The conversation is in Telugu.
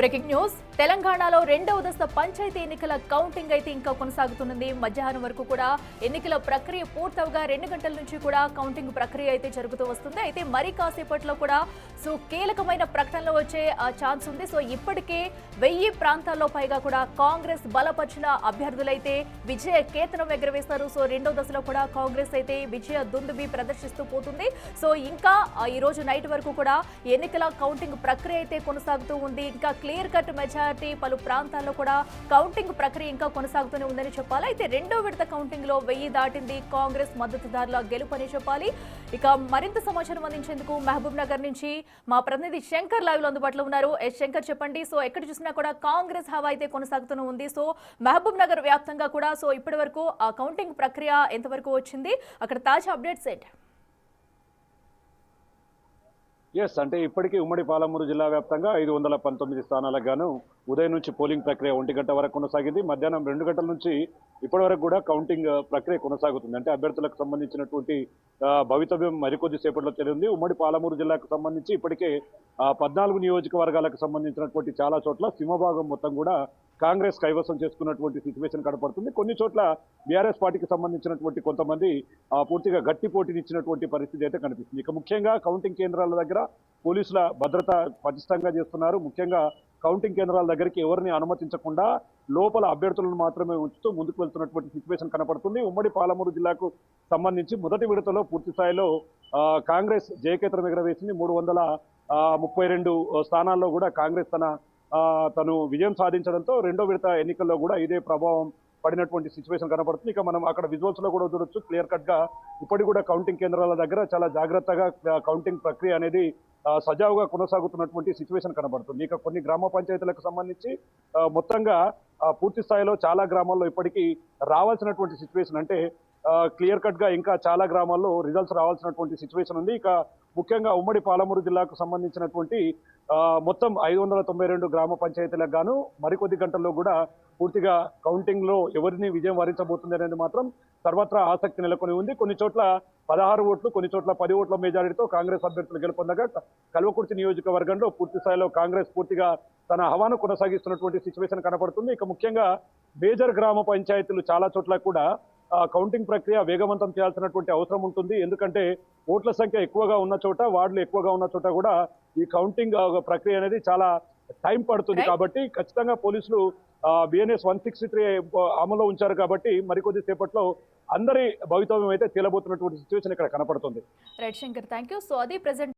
బ్రేకింగ్ న్యూస్ తెలంగాణలో రెండవ దశ పంచాయతీ ఎన్నికల కౌంటింగ్ అయితే ఇంకా కొనసాగుతుంది. మధ్యాహ్నం వరకు కూడా ఎన్నికల ప్రక్రియ పూర్తవగా 2 గంటల నుంచి కూడా కౌంటింగ్ ప్రక్రియ అయితే జరుగుతూ వస్తుంది. అయితే మరి కాసేపట్లో కూడా కీలకమైన ప్రకటనలు వచ్చే ఛాన్స్ ఉంది. ఇప్పటికే 1000 ప్రాంతాల్లో పైగా కూడా కాంగ్రెస్ బలపరిచిన అభ్యర్థులైతే విజయ కేతనం ఎగరవేశారు. రెండవ దశలో కూడా కాంగ్రెస్ అయితే విజయ దుందుబి ప్రదర్శిస్తూ పోతుంది. ఇంకా ఈ రోజు నైట్ వరకు కూడా ఎన్నికల కౌంటింగ్ ప్రక్రియ అయితే కొనసాగుతూ ఉంది. ఇంకా క్లియర్ కట్ మెజారిటీ పలు ప్రాంతాల్లో కూడా కౌంటింగ్ ప్రక్రియ ఇంకా కొనసాగుతూనే ఉందని చెప్పాలి. అయితే రెండో విడత కౌంటింగ్ లో 1000 దాటింది. కాంగ్రెస్ మద్దతుదారుల గెలుపని చెప్పాలి. ఇక మరింత సమాచారం అందించేందుకు మహబూబ్ నగర్ నుంచి మా ప్రతినిధి శంకర్ లైవ్ లో అందుబాటులో ఉన్నారు. శంకర్ చెప్పండి. ఎక్కడ చూసినా కూడా కాంగ్రెస్ హవా అయితే కొనసాగుతూనే ఉంది. మహబూబ్ నగర్ వ్యాప్తంగా కూడా ఇప్పటి వరకు ఆ కౌంటింగ్ ప్రక్రియ ఎంతవరకు వచ్చింది, అక్కడ తాజా అప్డేట్స్ ఏంటి? అంటే ఇప్పటికీ ఉమ్మడి పాలమూరు జిల్లా వ్యాప్తంగా 519 స్థానాలకు గాను ఉదయం నుంచి పోలింగ్ ప్రక్రియ 1 గంట వరకు కొనసాగింది. మధ్యాహ్నం 2 గంటల నుంచి ఇప్పటి వరకు కూడా కౌంటింగ్ ప్రక్రియ కొనసాగుతుంది. అంటే అభ్యర్థులకు సంబంధించినటువంటి భవితవ్యం మరికొద్ది సేపట్లో తెలియంది. ఉమ్మడి పాలమూరు జిల్లాకు సంబంధించి ఇప్పటికే 14 నియోజకవర్గాలకు సంబంధించినటువంటి చాలా చోట్ల సింహభాగం మొత్తం కూడా కాంగ్రెస్ కైవసం చేసుకున్నటువంటి సిచ్యువేషన్ కనపడుతుంది. కొన్ని చోట్ల బీఆర్ఎస్ పార్టీకి సంబంధించినటువంటి కొంతమంది పూర్తిగా గట్టి పోటీనిచ్చినటువంటి పరిస్థితి అయితే కనిపిస్తుంది. ఇక ముఖ్యంగా కౌంటింగ్ కేంద్రాల దగ్గర పోలీసుల భద్రత పటిష్టంగా చేస్తున్నారు. ముఖ్యంగా కౌంటింగ్ కేంద్రాల దగ్గరికి ఎవరిని అనుమతించకుండా లోపల అభ్యర్థులను మాత్రమే ఉంచుతూ ముందుకు వెళ్తున్నటువంటి సిచ్యువేషన్ కనపడుతుంది. ఉమ్మడి పాలమూరు జిల్లాకు సంబంధించి మొదటి విడతలో పూర్తి స్థాయిలో కాంగ్రెస్ జయకేతనం ఎగరవేసింది. 332 స్థానాల్లో కూడా కాంగ్రెస్ తను విజయం సాధించడంతో రెండో విడత ఎన్నికల్లో కూడా ఇదే ప్రభావం పడినటువంటి సిచ్యువేషన్ కనపడుతుంది. ఇక మనం అక్కడ విజువల్స్ లో కూడా చూడొచ్చు. క్లియర్ కట్ గా ఇప్పటి కూడా కౌంటింగ్ కేంద్రాల దగ్గర చాలా జాగ్రత్తగా కౌంటింగ్ ప్రక్రియ అనేది సజావుగా కొనసాగుతున్నటువంటి సిచ్యువేషన్ కనబడుతుంది. ఇక కొన్ని గ్రామ పంచాయతీలకు సంబంధించి మొత్తంగా పూర్తి స్థాయిలో చాలా గ్రామాల్లో ఇప్పటికీ రావాల్సినటువంటి సిచ్యువేషన్, అంటే క్లియర్ కట్ గా ఇంకా చాలా గ్రామాల్లో రిజల్ట్స్ రావాల్సినటువంటి సిచ్యువేషన్ ఉంది. ఇక ముఖ్యంగా ఉమ్మడి పాలమూరు జిల్లాకు సంబంధించినటువంటి మొత్తం 592 గ్రామ పంచాయతీలకు గాను మరికొద్ది గంటల్లో కూడా పూర్తిగా కౌంటింగ్ లో ఎవరిని విజయం వరించబోతుంది అనేది మాత్రం సర్వత్రా ఆసక్తి నెలకొని ఉంది. కొన్ని చోట్ల 16 ఓట్లు, కొన్ని చోట్ల 10 ఓట్ల మెజారిటీతో కాంగ్రెస్ అభ్యర్థులు గెలుపొందగా కల్వకుర్తి నియోజకవర్గంలో పూర్తి స్థాయిలో కాంగ్రెస్ పూర్తిగా తన హవాను కొనసాగిస్తున్నటువంటి సిచ్యువేషన్ కనపడుతుంది. ఇక ముఖ్యంగా మేజర్ గ్రామ పంచాయతీలు చాలా చోట్ల కూడా కౌంటింగ్ ప్రక్రియ వేగవంతం చేయాల్సినటువంటి అవసరం ఉంటుంది. ఎందుకంటే ఓట్ల సంఖ్య ఎక్కువగా ఉన్న చోట, వార్డులు ఎక్కువగా ఉన్న చోట కూడా ఈ కౌంటింగ్ ప్రక్రియ అనేది చాలా టైం పడుతుంది. కాబట్టి ఖచ్చితంగా పోలీసులు బిఎన్ఎస్ 163 అమల్లో ఉంచారు. కాబట్టి మరికొద్ది సేపట్లో అందరి భవితవ్యం అయితే తేలబోతున్నటువంటి సిచ్యువేషన్ ఇక్కడ కనపడుతుంది. Right Shankar, thank you. అది ప్రెజెంట్